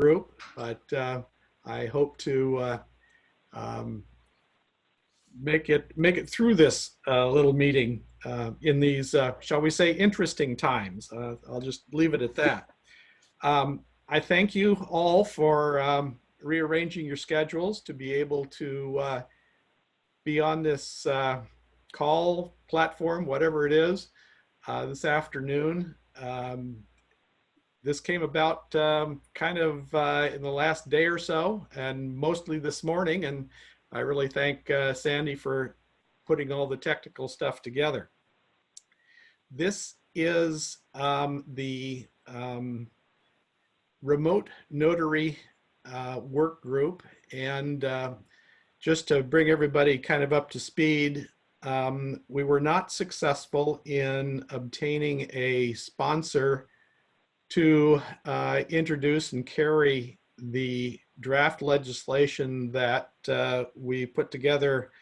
group, but I hope to um, make it through this little meeting in these, shall we say, interesting times. I'll just leave it at that. I thank you all for rearranging your schedules to be able to be on this call platform, whatever it is, this afternoon. This came about kind of in the last day or so, and mostly this morning, and I really thank Sandy for putting all the technical stuff together. This is the remote notary work group, and just to bring everybody kind of up to speed, we were not successful in obtaining a sponsor to introduce and carry the draft legislation that we put together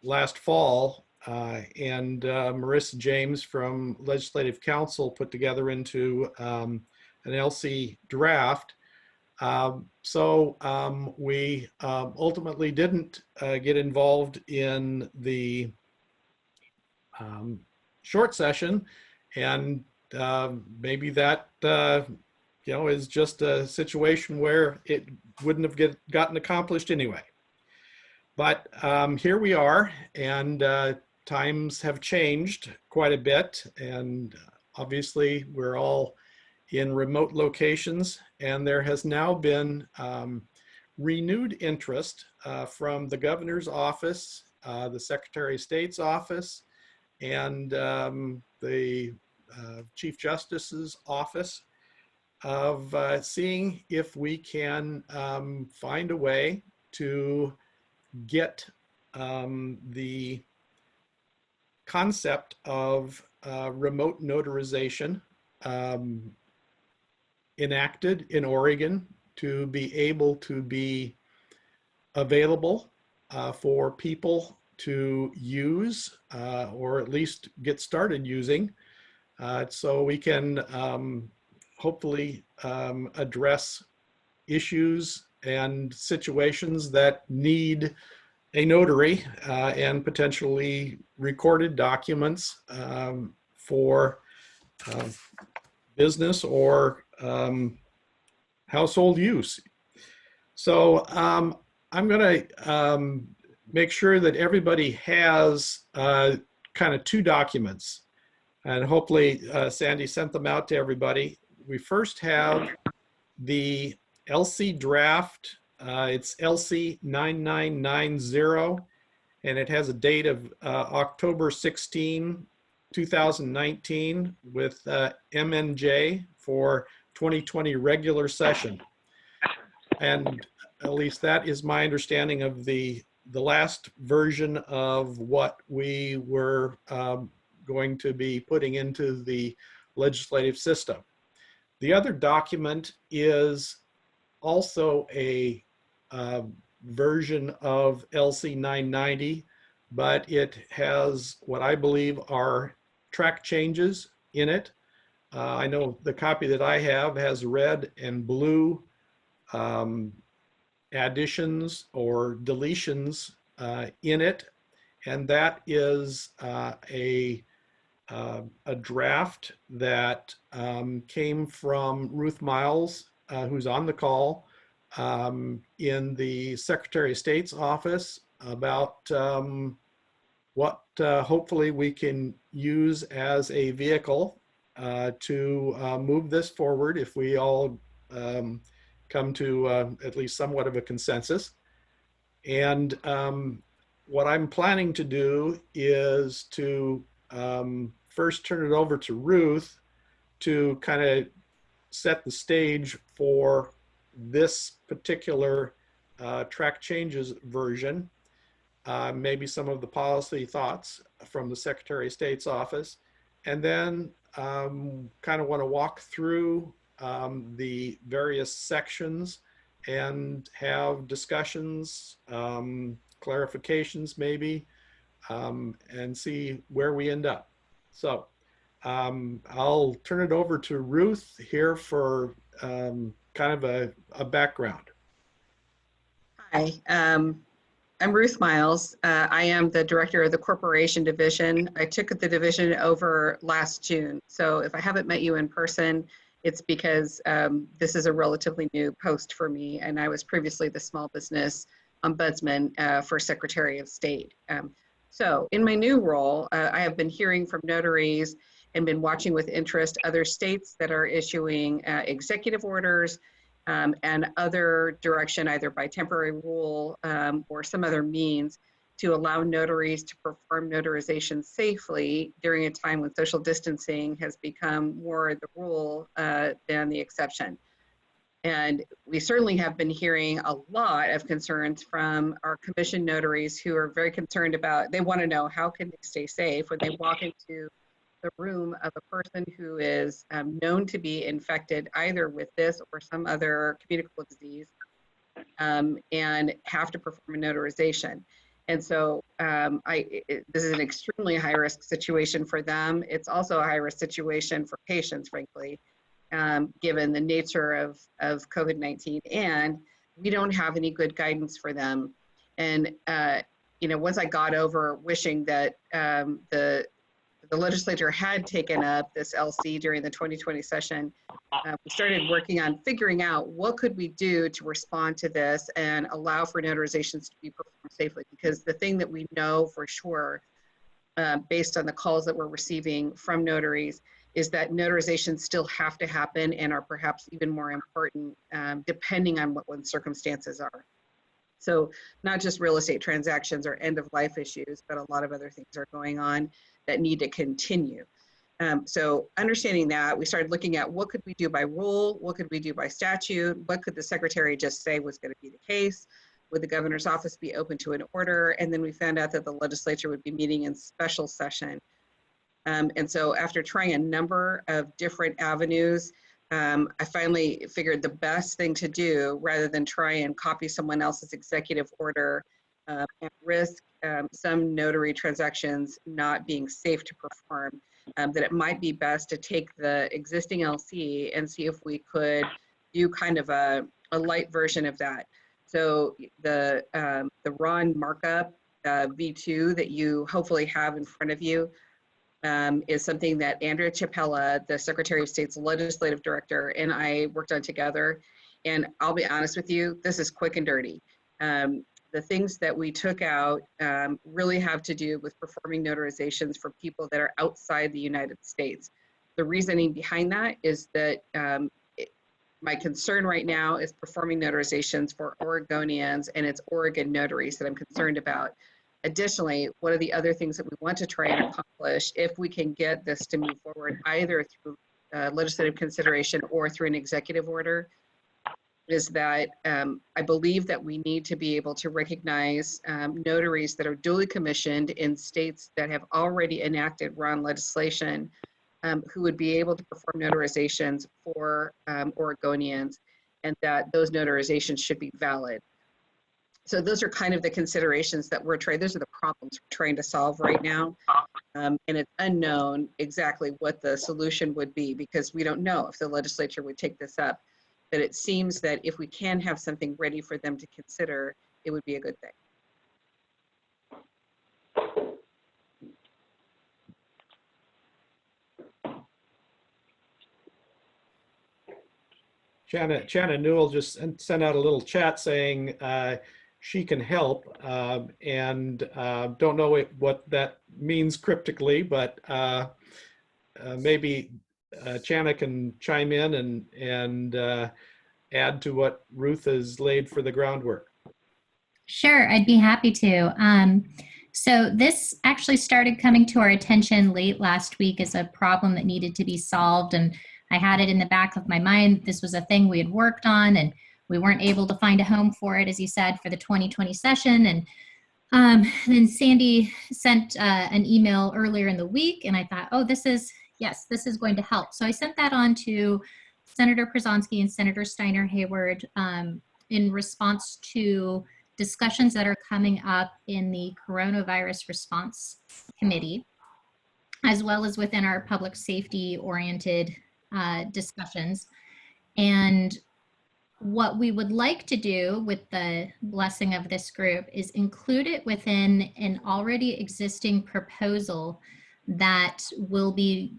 last fall, and Marissa James from Legislative Council put together into an LC draft. So we ultimately didn't get involved in the short session, and maybe that is just a situation where it wouldn't have gotten accomplished anyway. But here we are, and times have changed quite a bit, and obviously we're all in remote locations, and there has now been renewed interest from the governor's office, the Secretary of State's office, and the Chief Justice's office of seeing if we can find a way to get the concept of remote notarization enacted in Oregon to be able to be available for people to use, or at least get started using, so we can hopefully address issues and situations that need a notary and potentially recorded documents for business or household use. So I'm going to make sure that everybody has kind of two documents, and hopefully Sandy sent them out to everybody. We first have the LC draft. It's LC 9990, and it has a date of October 16, 2019 with MNJ for 2020 regular session. And at least that is my understanding of the last version of what we were going to be putting into the legislative system. The other document is also a version of LC 990, but it has what I believe are track changes in it. I know the copy that I have has red and blue additions or deletions in it, and that is a draft that came from Ruth Miles, who's on the call, in the Secretary of State's office about what hopefully we can use as a vehicle to move this forward if we all come to at least somewhat of a consensus. And what I'm planning to do is to first turn it over to Ruth to kind of set the stage for this particular track changes version, maybe some of the policy thoughts from the Secretary of State's office, and then kind of want to walk through the various sections and have discussions, clarifications maybe, and see where we end up. So I'll turn it over to Ruth here for kind of a background. Hi, I'm Ruth Miles. I am the director of the corporation division. I took the division over last June. So if I haven't met you in person, it's because this is a relatively new post for me. And I was previously the small business ombudsman for Secretary of State. So in my new role, I have been hearing from notaries and been watching with interest other states that are issuing executive orders and other direction, either by temporary rule or some other means, to allow notaries to perform notarization safely during a time when social distancing has become more the rule than the exception. And we certainly have been hearing a lot of concerns from our commission notaries who are very concerned about, they want to know how can they stay safe when they walk into the room of a person who is known to be infected either with this or some other communicable disease and have to perform a notarization. And so this is an extremely high risk situation for them. It's also a high risk situation for patients, frankly, given the nature of COVID-19. And we don't have any good guidance for them. And, once I got over wishing that the legislature had taken up this LC during the 2020 session, we started working on figuring out what could we do to respond to this and allow for notarizations to be performed safely. Because the thing that we know for sure, based on the calls that we're receiving from notaries, is that notarizations still have to happen and are perhaps even more important depending on what one's circumstances are. So not just real estate transactions or end of life issues, but a lot of other things are going on that need to continue. So understanding that, we started looking at what could we do by rule, what could we do by statute, what could the secretary just say was going to be the case, would the governor's office be open to an order, and then we found out that the legislature would be meeting in special session. And so after trying a number of different avenues, I finally figured the best thing to do, rather than try and copy someone else's executive order and risk some notary transactions not being safe to perform, that it might be best to take the existing LC and see if we could do kind of a light version of that. So the RON markup V2 that you hopefully have in front of you is something that Andrea Chapella, the Secretary of State's legislative director, and I worked on together. And I'll be honest with you, this is quick and dirty. The things that we took out really have to do with performing notarizations for people that are outside the United States. The reasoning behind that is that my concern right now is performing notarizations for Oregonians, and it's Oregon notaries that I'm concerned about. Additionally, one of the other things that we want to try and accomplish, if we can get this to move forward, either through legislative consideration or through an executive order, is that I believe that we need to be able to recognize notaries that are duly commissioned in states that have already enacted RON legislation, who would be able to perform notarizations for Oregonians, and that those notarizations should be valid. So those are kind of the considerations that those are the problems we're trying to solve right now. And it's unknown exactly what the solution would be, because we don't know if the legislature would take this up. But it seems that if we can have something ready for them to consider, it would be a good thing. Chana Newell just sent out a little chat saying she can help, and don't know what that means cryptically, but maybe Chana can chime in and add to what Ruth has laid for the groundwork. Sure, I'd be happy to. So this actually started coming to our attention late last week as a problem that needed to be solved, and I had it in the back of my mind. This was a thing we had worked on, and we weren't able to find a home for it, as you said, for the 2020 session. And then Sandy sent an email earlier in the week, and I thought, oh, this is going to help. So I sent that on to Senator Przonski and Senator Steiner Hayward in response to discussions that are coming up in the Coronavirus Response Committee, as well as within our public safety oriented discussions. And what we would like to do with the blessing of this group is include it within an already existing proposal that will be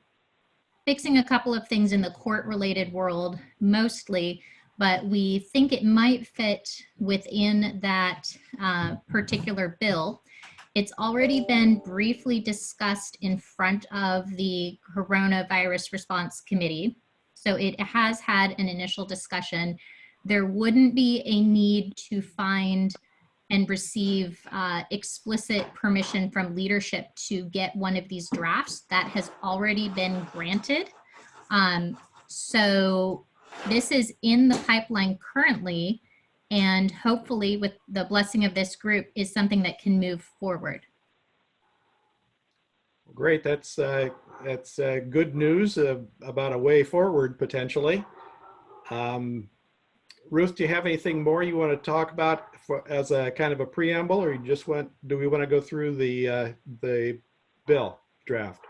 fixing a couple of things in the court-related world mostly, but we think it might fit within that particular bill. It's already been briefly discussed in front of the Coronavirus Response Committee, so it has had an initial discussion. There wouldn't be a need to find and receive explicit permission from leadership to get one of these drafts. That has already been granted. So this is in the pipeline currently, and hopefully with the blessing of this group is something that can move forward. Great, that's good news about a way forward potentially. Ruth, do you have anything more you want to talk about as a kind of a preamble, or do we want to go through the bill draft?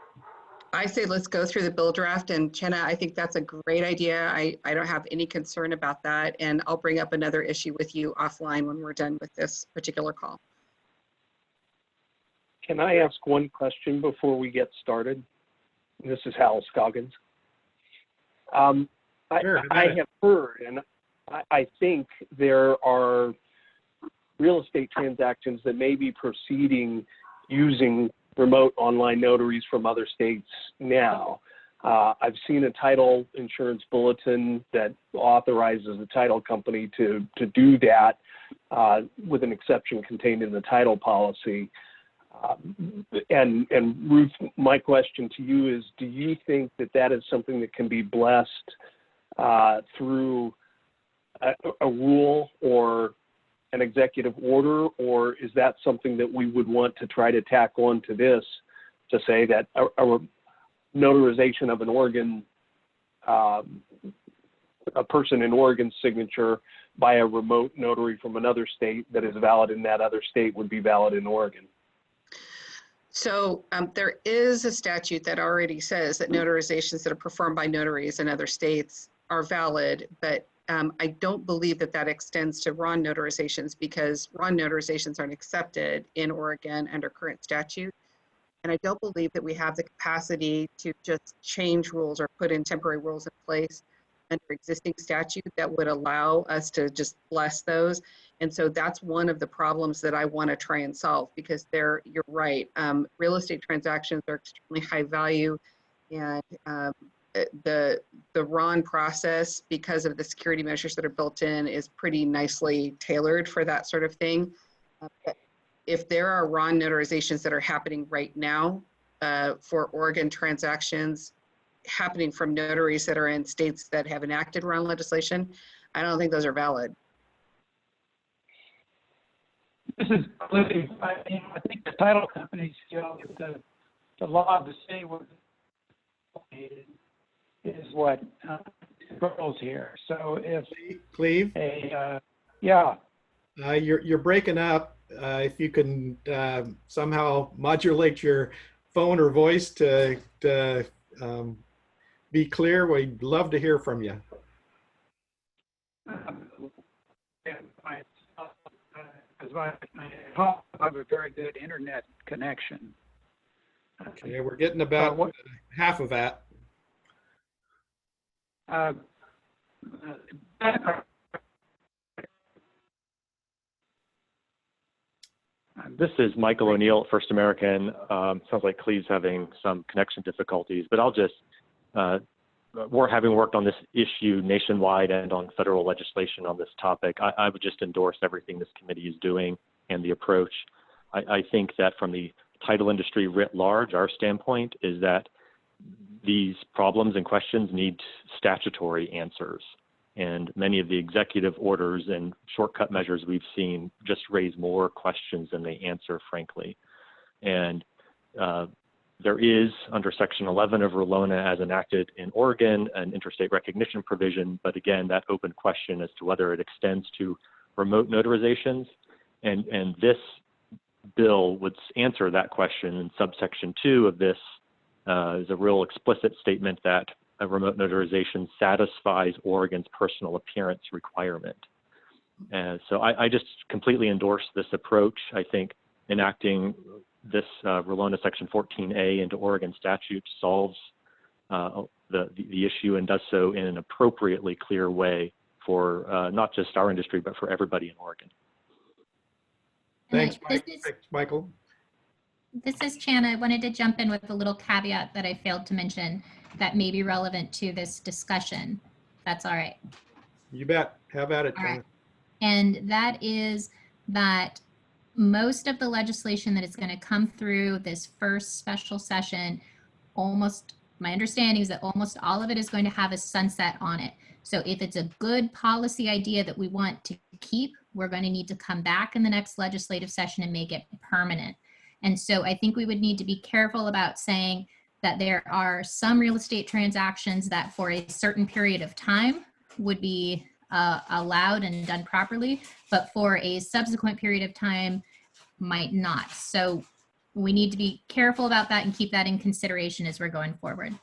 I say let's go through the bill draft, and Chenna, I think that's a great idea. I don't have any concern about that, and I'll bring up another issue with you offline when we're done with this particular call. Can I ask one question before we get started? This is Hal Scoggins. Sure, I have heard, and I think there are real estate transactions that may be proceeding using remote online notaries from other states now. I've seen a title insurance bulletin that authorizes the title company to do that with an exception contained in the title policy. And Ruth, my question to you is, do you think that that is something that can be blessed through a rule or an executive order, or is that something that we would want to try to tack on to this to say that a notarization of an Oregon, a person in Oregon's signature by a remote notary from another state that is valid in that other state would be valid in Oregon? So there is a statute that already says that notarizations that are performed by notaries in other states are valid, but I don't believe that that extends to RON notarizations, because RON notarizations aren't accepted in Oregon under current statute. And I don't believe that we have the capacity to just change rules or put in temporary rules in place under existing statute that would allow us to just bless those. And so that's one of the problems that I want to try and solve, because you're right. Real estate transactions are extremely high value, and the RON process, because of the security measures that are built in, is pretty nicely tailored for that sort of thing. If there are RON notarizations that are happening right now for Oregon transactions happening from notaries that are in states that have enacted RON legislation, I don't think those are valid. This is Cliff. I think the title companies feel that the law of the state is what controls here. So if Cleve, yeah, you're breaking up. If you can somehow modulate your phone or voice to be clear, we'd love to hear from you. Because I have a very good internet connection. Okay, we're getting about half of that. This is Michael O'Neill, First American. Sounds like Cleve's having some connection difficulties, but I'll just, having worked on this issue nationwide and on federal legislation on this topic, I would just endorse everything this committee is doing and the approach. I think that from the title industry writ large, our standpoint is that these problems and questions need statutory answers. And many of the executive orders and shortcut measures we've seen just raise more questions than they answer, frankly. And there is, under Section 11 of RLONA as enacted in Oregon, an interstate recognition provision, but again, that open question as to whether it extends to remote notarizations. And this bill would answer that question. In subsection 2 of this is a real explicit statement that a remote notarization satisfies Oregon's personal appearance requirement. And so I just completely endorse this approach. I think enacting this RELONA Section 14A into Oregon statute solves the issue and does so in an appropriately clear way for not just our industry, but for everybody in Oregon. Thanks, Mike. Thanks, Michael. This is Chan. I wanted to jump in with a little caveat that I failed to mention that may be relevant to this discussion. That's all right. You bet. Have at it, All Chan. right. And that is that most of the legislation that is going to come through this first special session, my understanding is that almost all of it is going to have a sunset on it. So if it's a good policy idea that we want to keep, we're going to need to come back in the next legislative session and make it permanent. And so I think we would need to be careful about saying that there are some real estate transactions that for a certain period of time would be allowed and done properly, but for a subsequent period of time might not. So we need to be careful about that and keep that in consideration as we're going forward.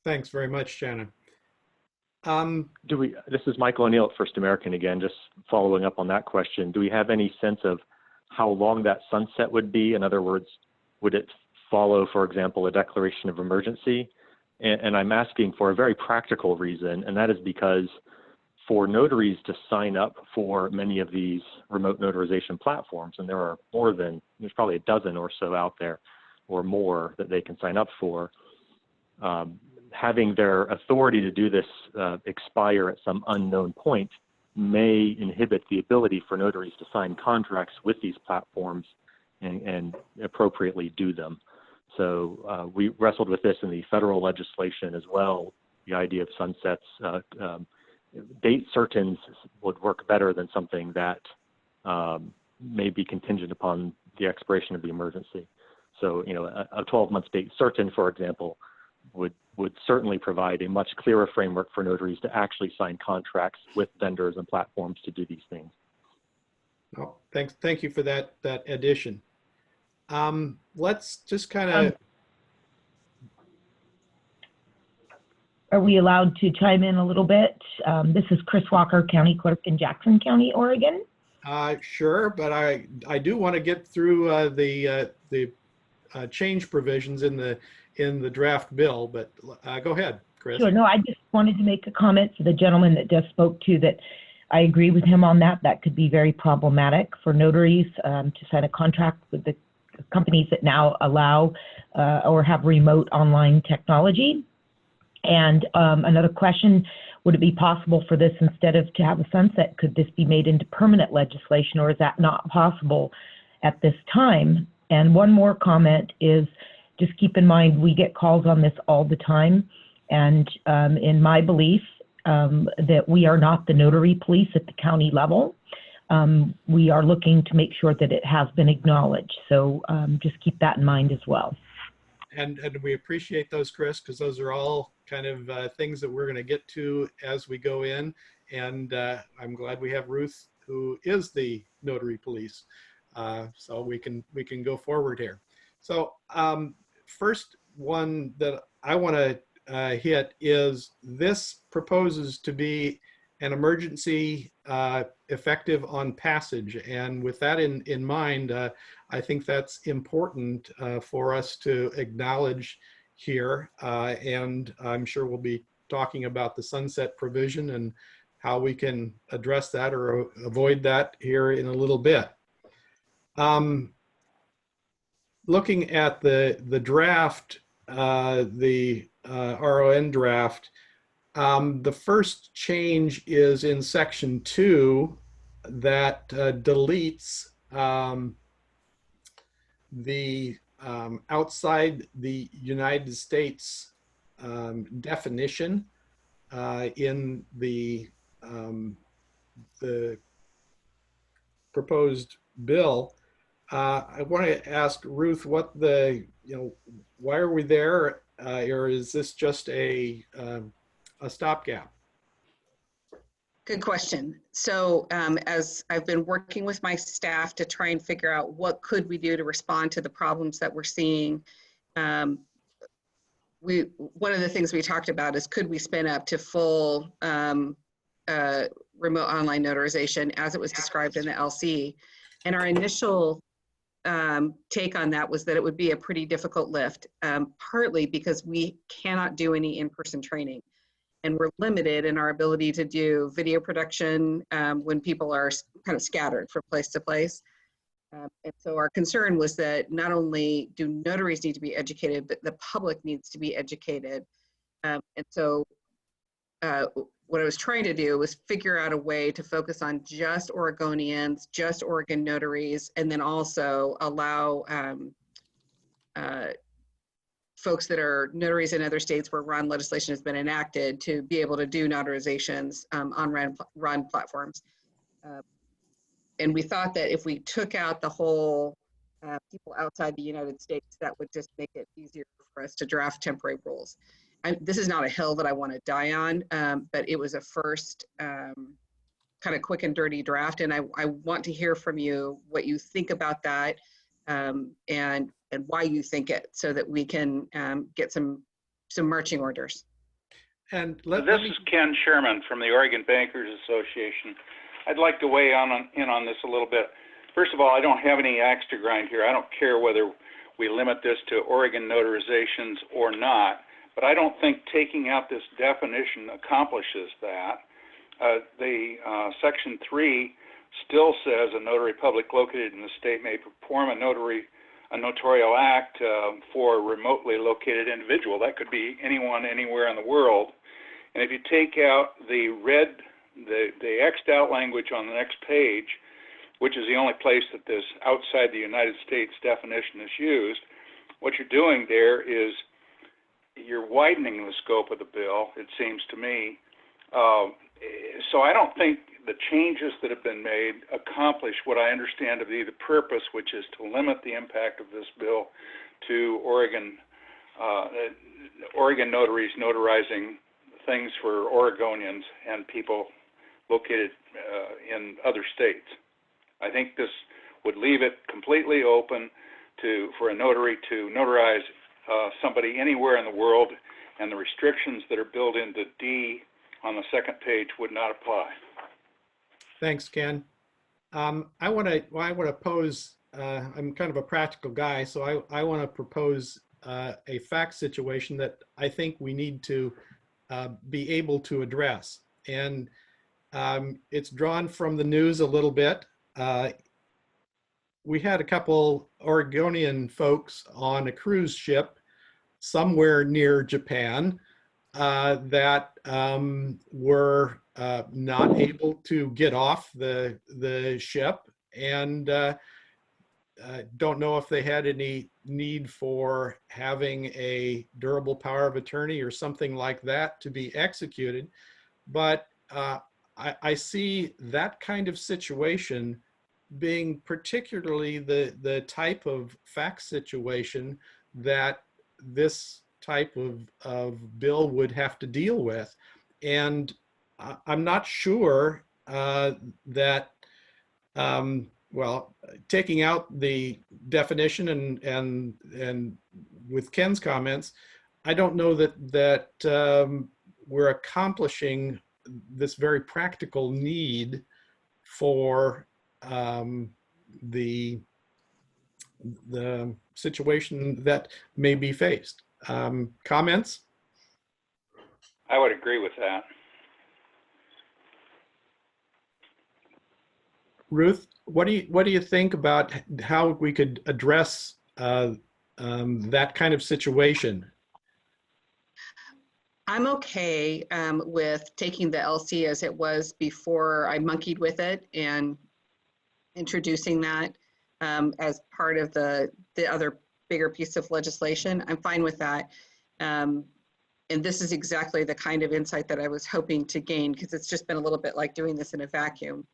Thanks very much, Shannon. This is Michael O'Neill at First American again, just following up on that question. Do we have any sense of how long that sunset would be? In other words, would it follow, for example, a declaration of emergency? And I'm asking for a very practical reason, and that is because for notaries to sign up for many of these remote notarization platforms, and there's probably a dozen or so out there or more that they can sign up for, having their authority to do this expire at some unknown point may inhibit the ability for notaries to sign contracts with these platforms and appropriately do them. So we wrestled with this in the federal legislation as well. The idea of sunsets, date certains would work better than something that may be contingent upon the expiration of the emergency. So, you know, a 12-month date certain, for example, would certainly provide a much clearer framework for notaries to actually sign contracts with vendors and platforms to do these things. Oh, thank you for that addition. Let's just kind of. Are we allowed to chime in a little bit? This is Chris Walker, County Clerk in Jackson County, Oregon. Sure, but I do want to get through the change provisions in the draft bill. But go ahead, Chris. Sure. No, I just wanted to make a comment to the gentleman that just spoke to that. I agree with him on that. That could be very problematic for notaries to sign a contract with the companies that now allow or have remote online technology. And another question, would it be possible for this, instead of to have a sunset, could this be made into permanent legislation, or is that not possible at this time? And one more comment is, just keep in mind, we get calls on this all the time. And in my belief, that we are not the notary police at the county level. We are looking to make sure that it has been acknowledged. So just keep that in mind as well. And we appreciate those, Chris, because those are all kind of things that we're going to get to as we go in. And I'm glad we have Ruth, who is the notary police, so we can go forward here. So first one that I want to hit is this proposes to be an emergency effective on passage. And with that in mind, I think that's important for us to acknowledge here. And I'm sure we'll be talking about the sunset provision and how we can address that or avoid that here in a little bit. Looking at the draft, the RON draft, the first change is in section 2 that deletes the outside the United States definition in the proposed bill. I want to ask Ruth what why are we there, or is this just a stopgap? Good question. So as I've been working with my staff to try and figure out what could we do to respond to the problems that we're seeing, one of the things we talked about is could we spin up to full remote online notarization as it was described in the LC. And our initial take on that was that it would be a pretty difficult lift, partly because we cannot do any in-person training. And we're limited in our ability to do video production when people are kind of scattered from place to place. And so our concern was that not only do notaries need to be educated, but the public needs to be educated. And so what I was trying to do was figure out a way to focus on just Oregonians, just Oregon notaries, and then also allow folks that are notaries in other states where RON legislation has been enacted to be able to do notarizations on RON platforms. And we thought that if we took out the whole people outside the United States, that would just make it easier for us to draft temporary rules. This is not a hill that I want to die on, but it was a first kind of quick and dirty draft. And I want to hear from you what you think about that and why you think it, so that we can get some marching orders. And this is Ken Sherman from the Oregon Bankers Association. I'd like to weigh in on this a little bit. First of all, I don't have any axe to grind here. I don't care whether we limit this to Oregon notarizations or not, but I don't think taking out this definition accomplishes that. Section 3 still says a notary public located in the state may perform a notarial act for a remotely located individual. That could be anyone, anywhere in the world. And if you take out the X'd out language on the next page, which is the only place that this outside the United States definition is used, what you're doing there is you're widening the scope of the bill, it seems to me. So I don't think the changes that have been made accomplish what I understand to be the purpose, which is to limit the impact of this bill to Oregon notaries notarizing things for Oregonians and people located in other states. I think this would leave it completely open for a notary to notarize somebody anywhere in the world, and the restrictions that are built into D on the second page would not apply. Thanks, Ken. I want to pose, I'm kind of a practical guy, so I want to propose a fact situation that I think we need to be able to address. And it's drawn from the news a little bit. We had a couple Oregonian folks on a cruise ship somewhere near Japan that were not able to get off the ship, and don't know if they had any need for having a durable power of attorney or something like that to be executed. But I see that kind of situation being particularly the type of fact situation that this type of bill would have to deal with. And I'm not sure that, well, taking out the definition and with Ken's comments, I don't know that we're accomplishing this very practical need for the situation that may be faced. Comments? I would agree with that. Ruth, what do you think about how we could address that kind of situation? I'm okay with taking the LC as it was before I monkeyed with it and introducing that as part of the other bigger piece of legislation. I'm fine with that. And this is exactly the kind of insight that I was hoping to gain, because it's just been a little bit like doing this in a vacuum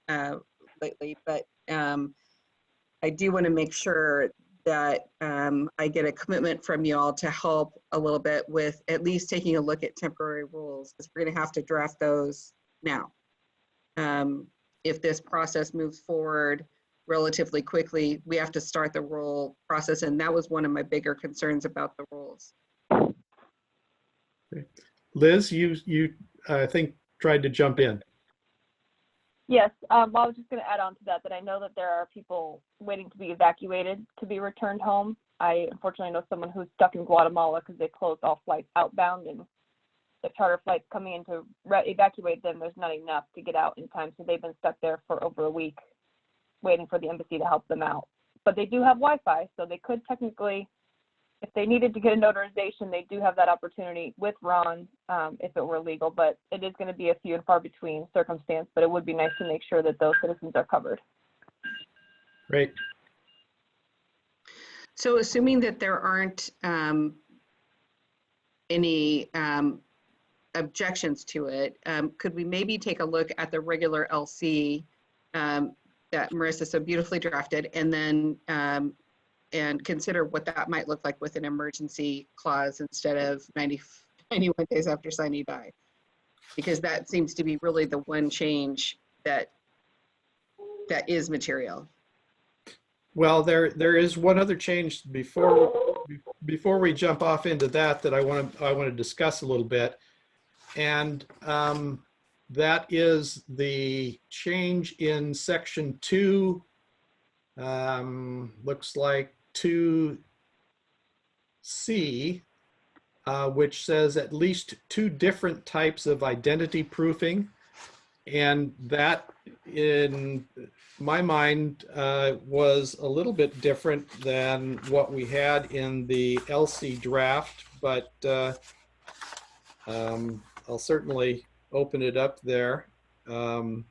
lately. But I do want to make sure that I get a commitment from you all to help a little bit with at least taking a look at temporary rules, because we're going to have to draft those now. If this process moves forward relatively quickly, we have to start the rule process, and that was one of my bigger concerns about the rules. Liz, you I think tried to jump in. Yes, well, I was just going to add on to that, that I know that there are people waiting to be evacuated to be returned home. I unfortunately know someone who's stuck in Guatemala because they closed all flights outbound, and the charter flights coming in to evacuate them, there's not enough to get out in time. So they've been stuck there for over a week waiting for the embassy to help them out. But they do have Wi-Fi, so they could technically, if they needed to get a notarization, they do have that opportunity with Ron if it were legal, but it is going to be a few and far between circumstance, but it would be nice to make sure that those citizens are covered. Great. So assuming that there aren't any objections to it, could we maybe take a look at the regular LC that Marissa so beautifully drafted, and then and consider what that might look like with an emergency clause instead of 91 days after signing die? Because that seems to be really the one change that is material. Well, there is one other change before we jump off into that I want to discuss a little bit, and that is the change in section 2. Looks like 2C, which says at least 2 different types of identity proofing, and that in my mind was a little bit different than what we had in the LC draft, but I'll certainly open it up there. I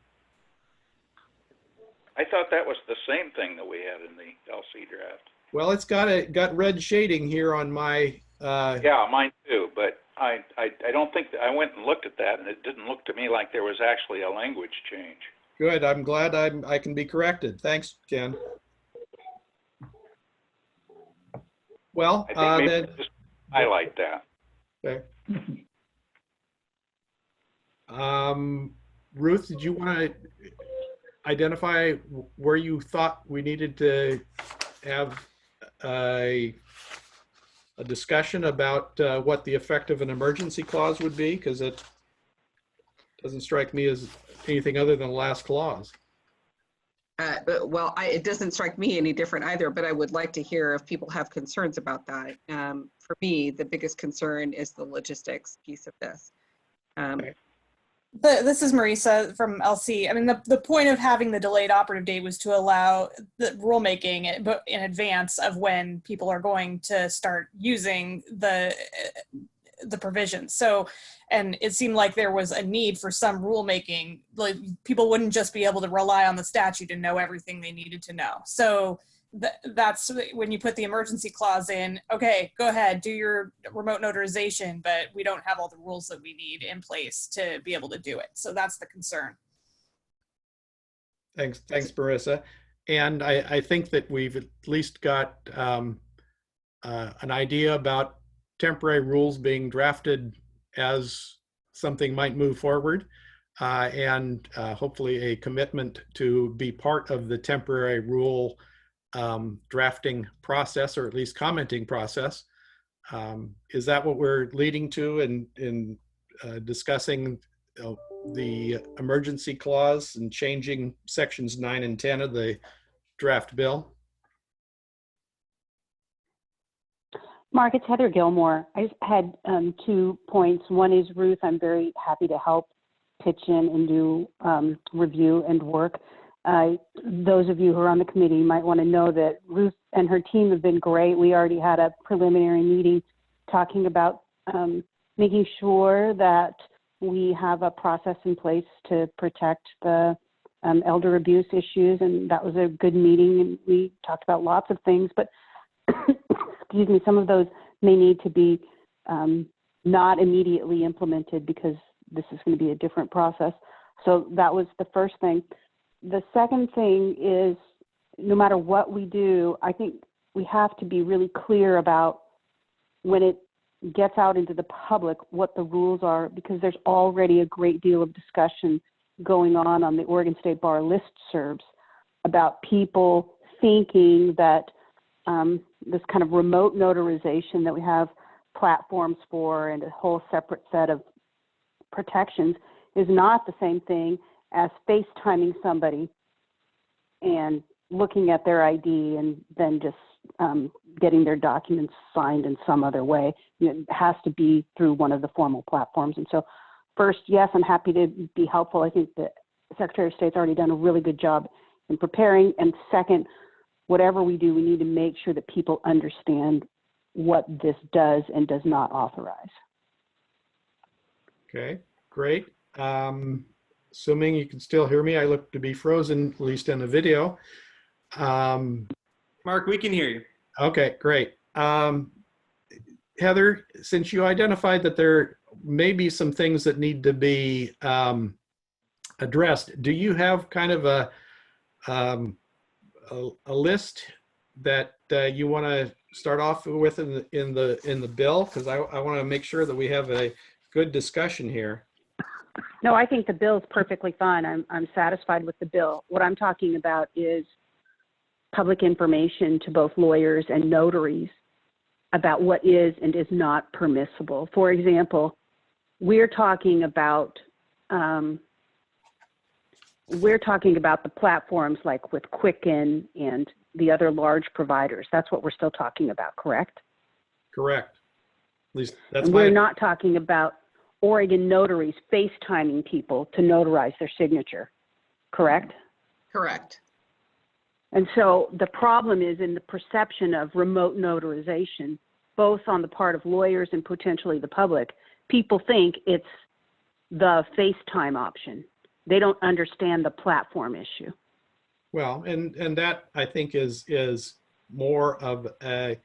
thought that was the same thing that we had in the LC draft. Well, it's got red shading here on my. Yeah, mine too. But I don't think that I went and looked at that, and it didn't look to me like there was actually a language change. Good. I'm glad I can be corrected. Thanks, Ken. Well, I think maybe then just highlight that. Okay. Ruth, did you want to identify where you thought we needed to have a discussion about what the effect of an emergency clause would be? Because it doesn't strike me as anything other than the last clause. Well, it doesn't strike me any different either, but I would like to hear if people have concerns about that. For me, the biggest concern is the logistics piece of this. Okay. This is Marisa from LC. I mean, the point of having the delayed operative date was to allow the rulemaking in advance of when people are going to start using the provisions. So, and it seemed like there was a need for some rulemaking. Like people wouldn't just be able to rely on the statute and know everything they needed to know. So that's when you put the emergency clause in. Okay, go ahead, do your remote notarization, but we don't have all the rules that we need in place to be able to do it. So that's the concern. Thanks, Marissa. And I think that we've at least got an idea about temporary rules being drafted as something might move forward, and hopefully a commitment to be part of the temporary rule drafting process, or at least commenting process. Is that what we're leading to in discussing the emergency clause and changing sections 9 and 10 of the draft bill? Mark, it's Heather Gilmore. I just had 2 points. One is, Ruth, I'm very happy to help pitch in and do review and work. Those of you who are on the committee might want to know that Ruth and her team have been great. We already had a preliminary meeting talking about making sure that we have a process in place to protect the elder abuse issues, and that was a good meeting, and we talked about lots of things, but excuse me, some of those may need to be not immediately implemented because this is going to be a different process. So that was the first thing. The second thing is, no matter what we do, I think we have to be really clear about when it gets out into the public what the rules are, because there's already a great deal of discussion going on the Oregon State Bar listservs about people thinking that this kind of remote notarization that we have platforms for and a whole separate set of protections is not the same thing as FaceTiming somebody and looking at their ID and then just getting their documents signed in some other way. It has to be through one of the formal platforms. And so first, yes, I'm happy to be helpful. I think the Secretary of State's already done a really good job in preparing. And second, whatever we do, we need to make sure that people understand what this does and does not authorize. Okay, great. Assuming you can still hear me, I look to be frozen, at least in the video. Mark, we can hear you. Okay, great. Heather, since you identified that there may be some things that need to be addressed, do you have kind of a list that you want to start off with in the bill? Because I want to make sure that we have a good discussion here. No, I think the bill is perfectly fine. I'm satisfied with the bill. What I'm talking about is public information to both lawyers and notaries about what is and is not permissible. For example, we're talking about the platforms like with Quicken and the other large providers. That's what we're still talking about, correct? Correct. At least that's and we're not talking about Oregon notaries FaceTiming people to notarize their signature, correct? Correct. And so the problem is in the perception of remote notarization, both on the part of lawyers and potentially the public. People think it's the FaceTime option. They don't understand the platform issue. Well, and that I think is more of a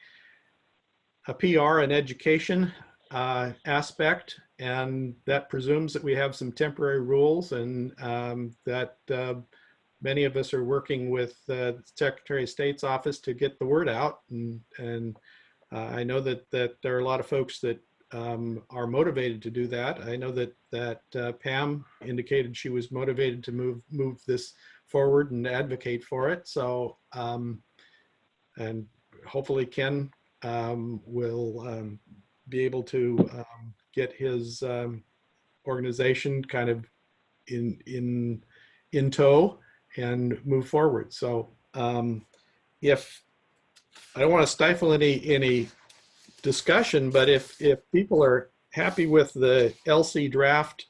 PR and education aspect, and that presumes that we have some temporary rules, and that many of us are working with the Secretary of State's office to get the word out, and I know that there are a lot of folks that are motivated to do that. I know that Pam indicated she was motivated to move this forward and advocate for it. So, and hopefully Ken will be able to get his organization kind of in tow and move forward. So, if I don't want to stifle any discussion, but if people are happy with the LC draft,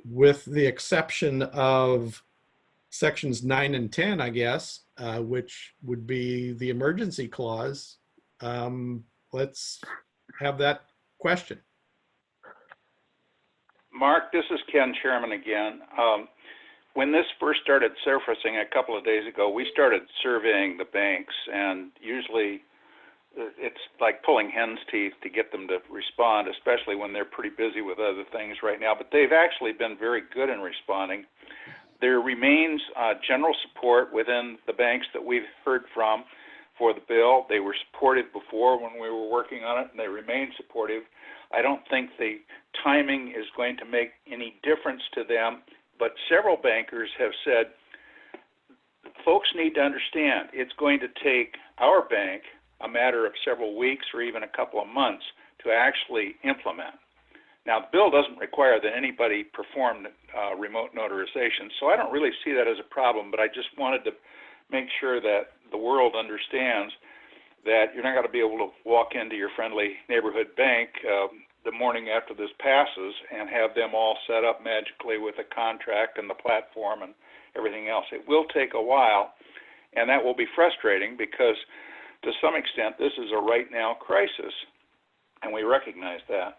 with the exception of sections 9 and 10, I guess, which would be the emergency clause, let's have that question. Mark, this is Ken, Chairman again. When this first started surfacing a couple of days ago, we started surveying the banks, and usually it's like pulling hen's teeth to get them to respond, especially when they're pretty busy with other things right now. But they've actually been very good in responding. There remains general support within the banks that we've heard from for the bill. They were supportive before when we were working on it, and they remain supportive. I don't think the timing is going to make any difference to them, but several bankers have said, folks need to understand it's going to take our bank a matter of several weeks or even a couple of months to actually implement. Now, the bill doesn't require that anybody perform remote notarization, so I don't really see that as a problem, but I just wanted to make sure that the world understands that you're not going to be able to walk into your friendly neighborhood bank the morning after this passes and have them all set up magically with a contract and the platform and everything else. It will take a while, and that will be frustrating because to some extent this is a right now crisis, and we recognize that.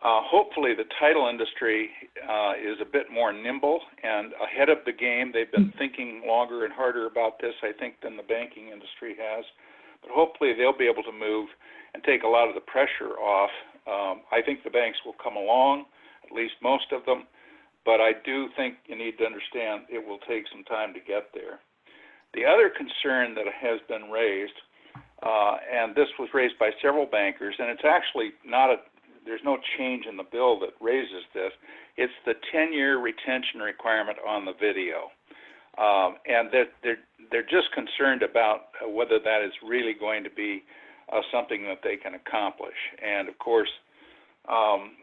Hopefully the title industry is a bit more nimble and ahead of the game. They've been thinking longer and harder about this, I think, than the banking industry has. But hopefully they'll be able to move and take a lot of the pressure off. I think the banks will come along, at least most of them, but I do think you need to understand it will take some time to get there. The other concern that has been raised, and this was raised by several bankers, and it's actually there's no change in the bill that raises this, it's the 10-year retention requirement on the video. And that they're just concerned about whether that is really going to be something that they can accomplish. And of course,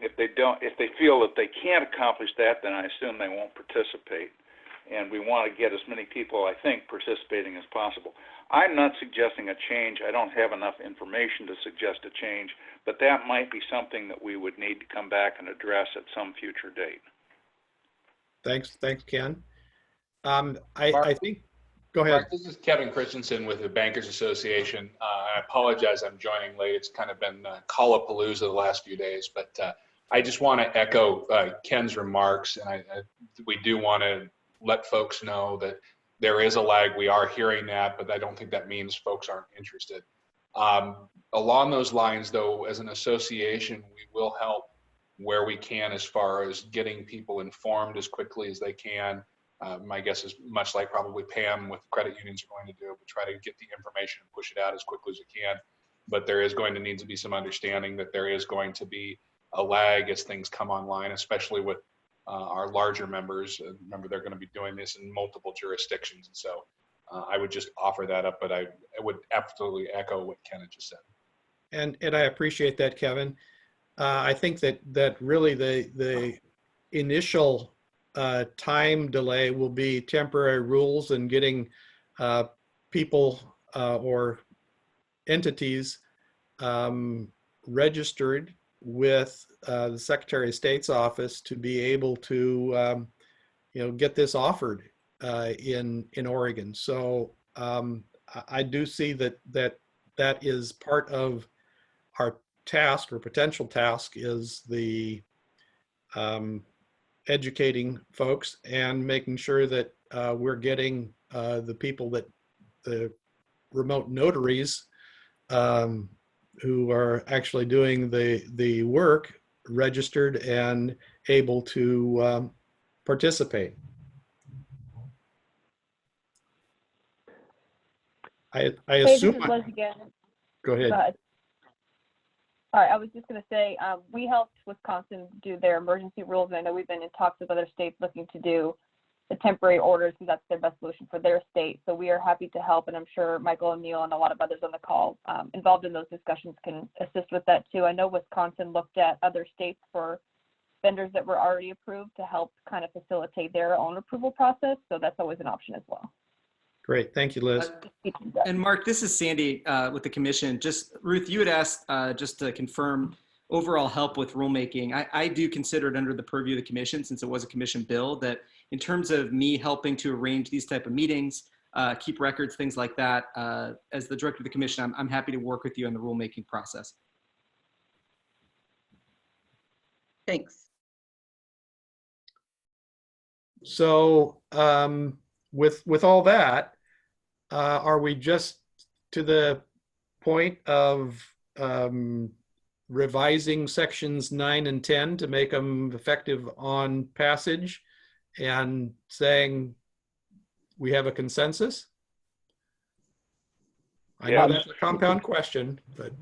if they feel that they can't accomplish that, then I assume they won't participate. And we want to get as many people, I think, participating as possible. I'm not suggesting a change. I don't have enough information to suggest a change, but that might be something that we would need to come back and address at some future date. Thanks, Ken. I think, go ahead. Mark, this is Kevin Christensen with the Bankers Association. I apologize, I'm joining late. It's kind of been call-a-palooza the last few days, but I just want to echo Ken's remarks, and we do want to let folks know that there is a lag. We are hearing that, but I don't think that means folks aren't interested. Along those lines, though, as an association, we will help where we can as far as getting people informed as quickly as they can. My guess is much like probably Pam with credit unions are going to do, but try to get the information and push it out as quickly as we can. But there is going to need to be some understanding that there is going to be a lag as things come online, especially with our larger members. Remember, they're going to be doing this in multiple jurisdictions. And so I would just offer that up, but I would absolutely echo what Ken had just said. And I appreciate that, Kevin. I think that really the initial time delay will be temporary rules and getting people or entities registered with the Secretary of State's office to be able to get this offered in Oregon. So I do see that is part of our task or potential task, is the educating folks and making sure that we're getting the people, that the remote notaries who are actually doing the work, registered and able to participate. I assume. This is Liz again. Go ahead. Go ahead. All right, I was just going to say, we helped Wisconsin do their emergency rules, and I know we've been in talks with other states looking to do the temporary orders because that's their best solution for their state. So we are happy to help, and I'm sure Michael O'Neill and a lot of others on the call involved in those discussions can assist with that too. I know Wisconsin looked at other states for vendors that were already approved to help kind of facilitate their own approval process, so that's always an option as well. Great, thank you, Liz. And Mark, this is Sandy with the commission. Just Ruth, you had asked just to confirm overall help with rulemaking. I do consider it under the purview of the commission, since it was a commission bill, that in terms of me helping to arrange these type of meetings, keep records, things like that, as the director of the commission, I'm happy to work with you on the rulemaking process. Thanks. So with all that, are we just to the point of revising sections 9 and 10 to make them effective on passage and saying we have a consensus? I know that's a compound question, but.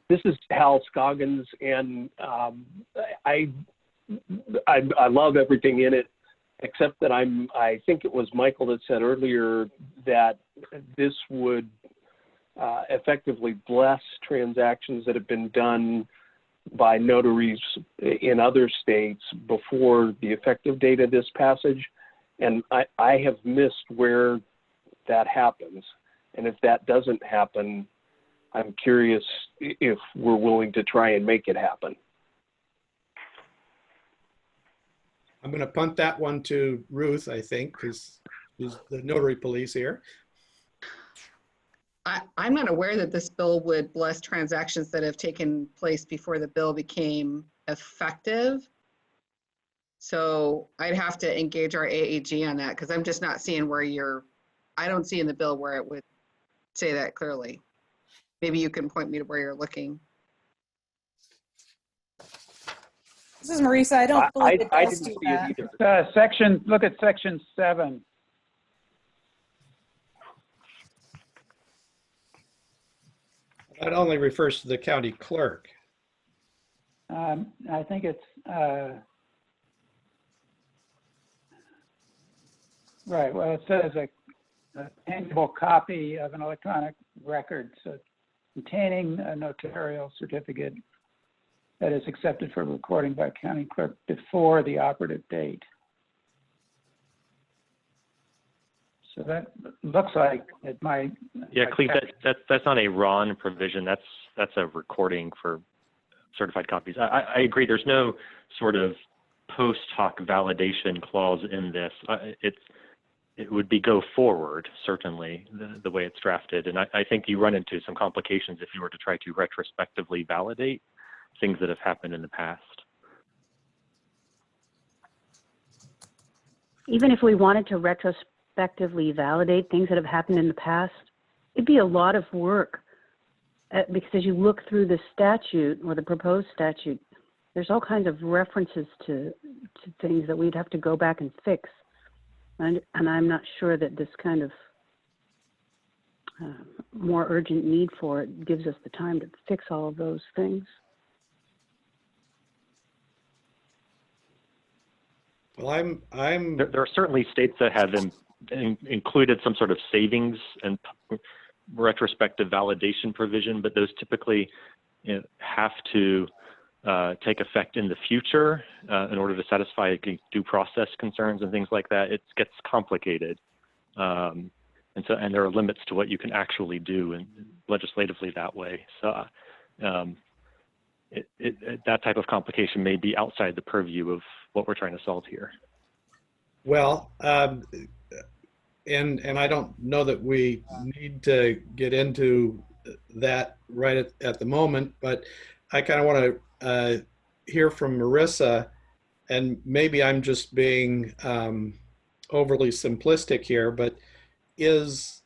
This is Hal Scoggins, and I love everything in it, except that I think it was Michael that said earlier that this would effectively bless transactions that have been done by notaries in other states before the effective date of this passage. And I have missed where that happens. And if that doesn't happen, I'm curious if we're willing to try and make it happen. I'm going to punt that one to Ruth, I think, because she's the notary police here. I'm not aware that this bill would bless transactions that have taken place before the bill became effective. So I'd have to engage our AAG on that, because I'm just not seeing where I don't see in the bill where it would say that clearly. Maybe you can point me to where you're looking. This is Marisa. I don't believe it does do that. Look at section 7. That only refers to the county clerk. I think it's right. Well, it says a tangible copy of an electronic record, so containing a notarial certificate that is accepted for recording by county clerk before the operative date. So that looks like it might. Yeah, Cleve, that's not a RON provision. That's a recording for certified copies. I agree. There's no sort of post hoc validation clause in this. It would be go forward, certainly, the way it's drafted. And I think you run into some complications if you were to try to retrospectively validate things that have happened in the past. Even if we wanted to retrospectively validate things that have happened in the past, it'd be a lot of work because as you look through the statute or the proposed statute, there's all kinds of references to things that we'd have to go back and fix. And I'm not sure that this kind of more urgent need for it gives us the time to fix all of those things. Well, There are certainly states that have included some sort of savings and retrospective validation provision, but those typically have to take effect in the future in order to satisfy due process concerns and things like that. It gets complicated, and there are limits to what you can actually do legislatively that way. So that type of complication may be outside the purview of what we're trying to solve here. well, and I don't know that we need to get into that right at the moment, but I kind of want to hear from Marissa, and maybe I'm just being overly simplistic here, but is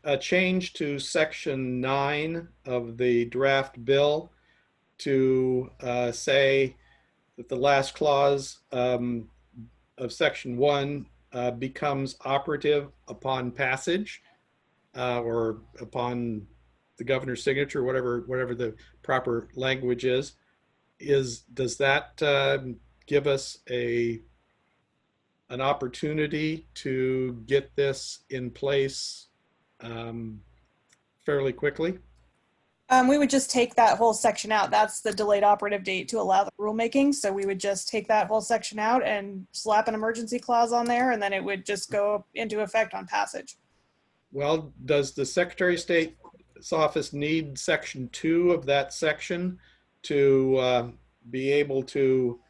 a change to Section 9 of the draft bill to say that the last clause of Section 1 becomes operative upon passage or upon the governor's signature, whatever the proper language is, does that give us an opportunity to get this in place fairly quickly? We would just take that whole section out. That's the delayed operative date to allow the rulemaking. So we would just take that whole section out and slap an emergency clause on there, and then it would just go into effect on passage. Well, does the Secretary of State's office need Section 2 of that section to be able to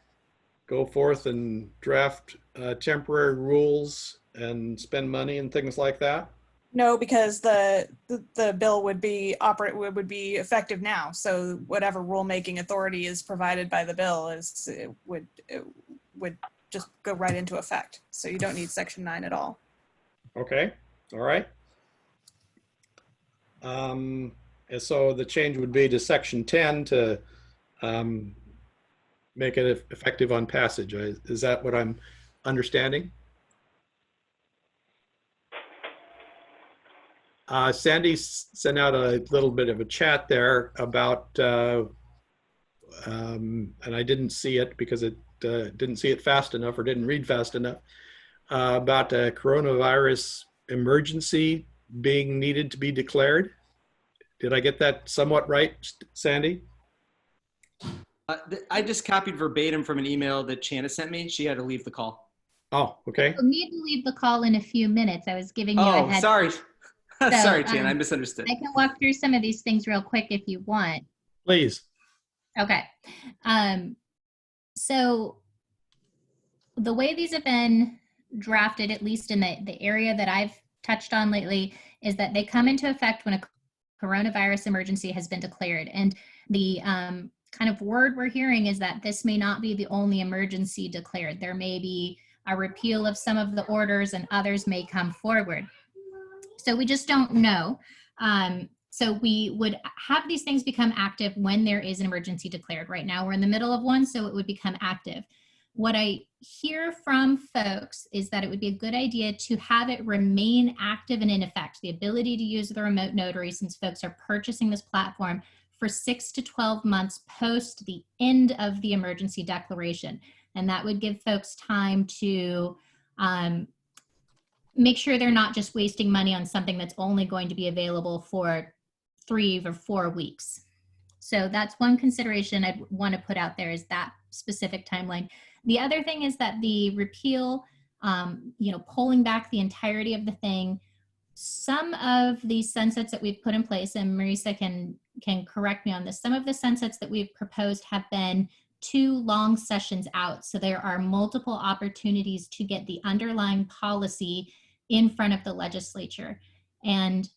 go forth and draft temporary rules and spend money and things like that? No, because the bill would be effective now. So whatever rulemaking authority is provided by the bill would just go right into effect. So you don't need Section 9 at all. Okay, all right. And so the change would be to Section 10 to make it effective on passage. Is that what I'm understanding? Sandy sent out a little bit of a chat there about, and I didn't see it because it didn't see it fast enough or didn't read fast enough, about a coronavirus emergency being needed to be declared. Did I get that somewhat right, Sandy? I just copied verbatim from an email that Chana sent me. She had to leave the call. Oh, okay. You'll need to leave the call in a few minutes. I was giving you a heads. Sorry. So, sorry, Chana, I misunderstood. I can walk through some of these things real quick if you want. Please. Okay. So the way these have been drafted, at least in the area that I've touched on lately, is that they come into effect when a coronavirus emergency has been declared. And the kind of word we're hearing is that this may not be the only emergency declared. There may be a repeal of some of the orders and others may come forward. So we just don't know. So we would have these things become active when there is an emergency declared. Right now we're in the middle of one, so it would become active. What I hear from folks is that it would be a good idea to have it remain active and in effect, the ability to use the remote notary, since folks are purchasing this platform for 6 to 12 months post the end of the emergency declaration. And that would give folks time to make sure they're not just wasting money on something that's only going to be available for 3 or 4 weeks. So that's one consideration I'd want to put out there, is that specific timeline. The other thing is that the repeal, pulling back the entirety of the thing, some of the sunsets that we've put in place, and Marisa can correct me on this, some of the sunsets that we've proposed have been 2 long sessions out. So there are multiple opportunities to get the underlying policy in front of the legislature. And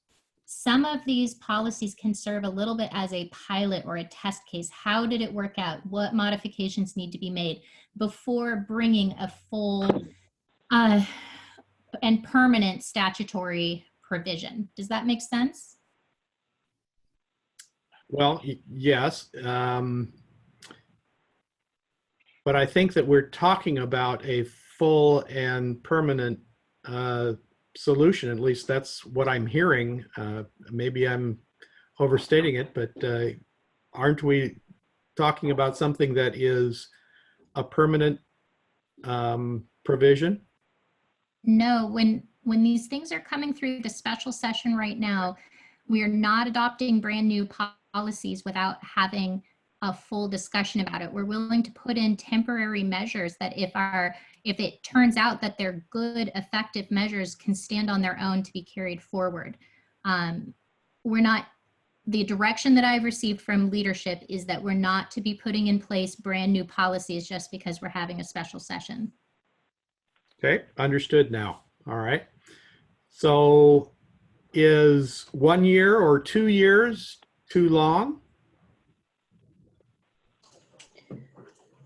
some of these policies can serve a little bit as a pilot or a test case. How did it work out? What modifications need to be made before bringing a full and permanent statutory provision? Does that make sense? Well, yes. But I think that we're talking about a full and permanent solution. At least that's what I'm hearing. Maybe I'm overstating it, but aren't we talking about something that is a permanent provision? No, when these things are coming through the special session right now, we are not adopting brand new policies without having a full discussion about it. We're willing to put in temporary measures that if it turns out that they're good, effective measures, can stand on their own to be carried forward. The direction that I've received from leadership is that we're not to be putting in place brand new policies just because we're having a special session. Okay, understood now. All right. So is 1 year or 2 years too long?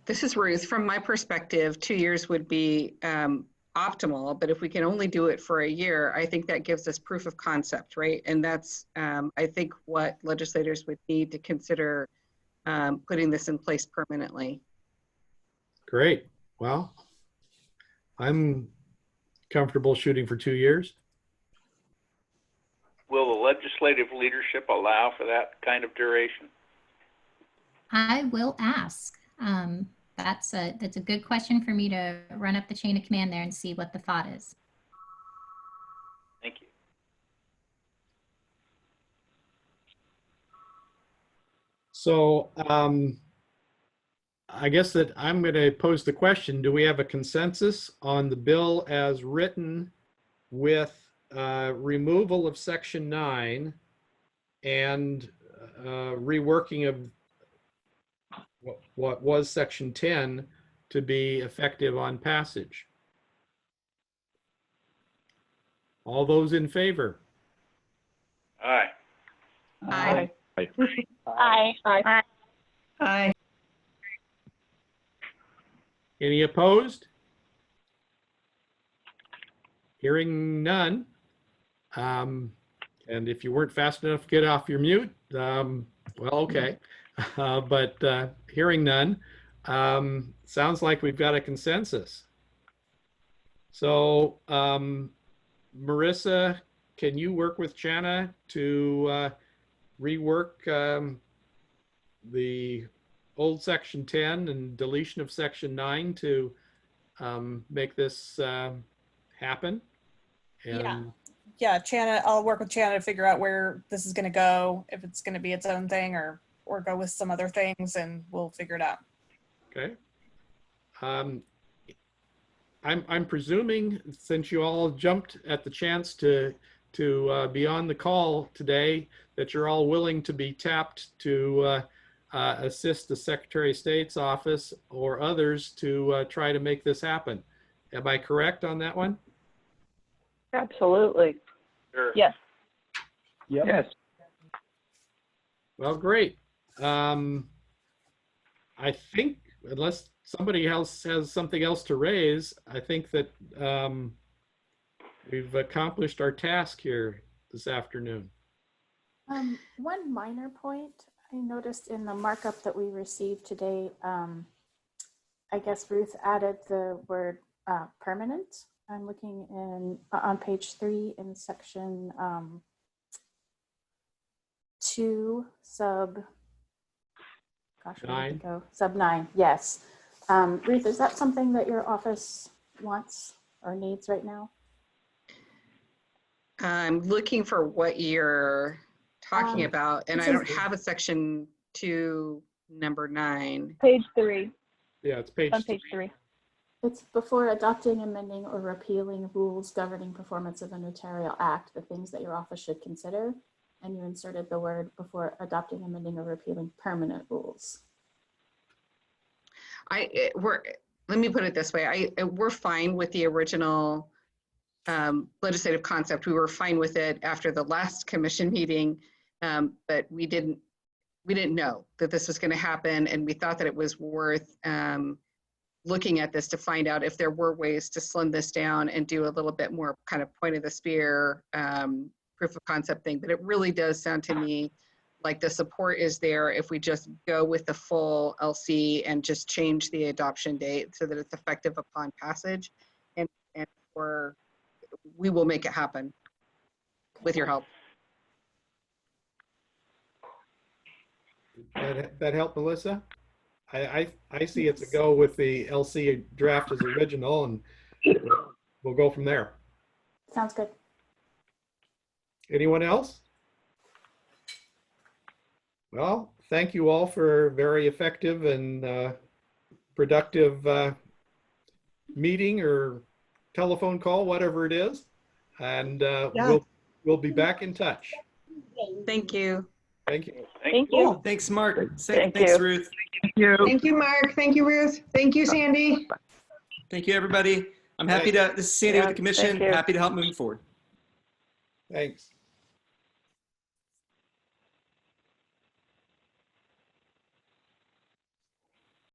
This is Ruth. From my perspective, 2 years would be optimal, but if we can only do it for a year, I think that gives us proof of concept, right? And that's, I think, what legislators would need to consider putting this in place permanently. Great. Well, I'm comfortable shooting for 2 years. Will the legislative leadership allow for that kind of duration? I will ask. That's a good question for me to run up the chain of command there and see what the thought is. Thank you. So I guess that I'm going to pose the question, do we have a consensus on the bill as written with removal of Section 9 and reworking of what was Section 10 to be effective on passage? All those in favor? Aye. Aye. Aye. Aye. Aye. Aye. Any opposed? Hearing none. And if you weren't fast enough, get off your mute. Well, okay. But hearing none, sounds like we've got a consensus. So Marisa, can you work with Chana to rework the old Section 10 and deletion of Section 9 to make this happen? And Yeah, Chana, I'll work with Chana to figure out where this is going to go, if it's going to be its own thing or go with some other things, and we'll figure it out. Okay. I'm presuming, since you all jumped at the chance to be on the call today, that you're all willing to be tapped to assist the Secretary of State's office or others to try to make this happen. Am I correct on that one? Absolutely. Sure. Yes. Yep. Yes. Well, great. I think, unless somebody else has something else to raise, I think that we've accomplished our task here this afternoon. One minor point I noticed in the markup that we received today, I guess Ruth added the word permanent. I'm looking on page 3 in section 2 sub, gosh, where did it go? Sub 9, yes. Ruth, is that something that your office wants or needs right now? I'm looking for what you're talking about, and I don't have a section 2, number 9. Page 3. Yeah, it's page On page 3. It's before adopting, amending, or repealing rules governing performance of a notarial act, the things that your office should consider. And you inserted the word before adopting, amending, or repealing permanent rules. Let me put it this way. We're fine with the original legislative concept. We were fine with it after the last commission meeting, but we didn't know that this was going to happen, and we thought that it was worth looking at this to find out if there were ways to slim this down and do a little bit more kind of point of the spear proof of concept thing. But it really does sound to me like the support is there if we just go with the full LC and just change the adoption date so that it's effective upon passage, and we will make it happen with your help. That help, Melissa? I see it's a go with the LC draft as original, and we'll go from there. Sounds good. Anyone else? Well, thank you all for a very effective and productive meeting or telephone call, whatever it is. And we'll be back in touch. Thank you. Thank you. Thank you. Cool. Thanks, Mark. Thanks, Ruth. Thank you. Thank you, Mark. Thank you, Ruth. Thank you, Sandy. Thank you, everybody. I'm happy to, this is Sandy with the commission, happy to help moving forward. Thanks.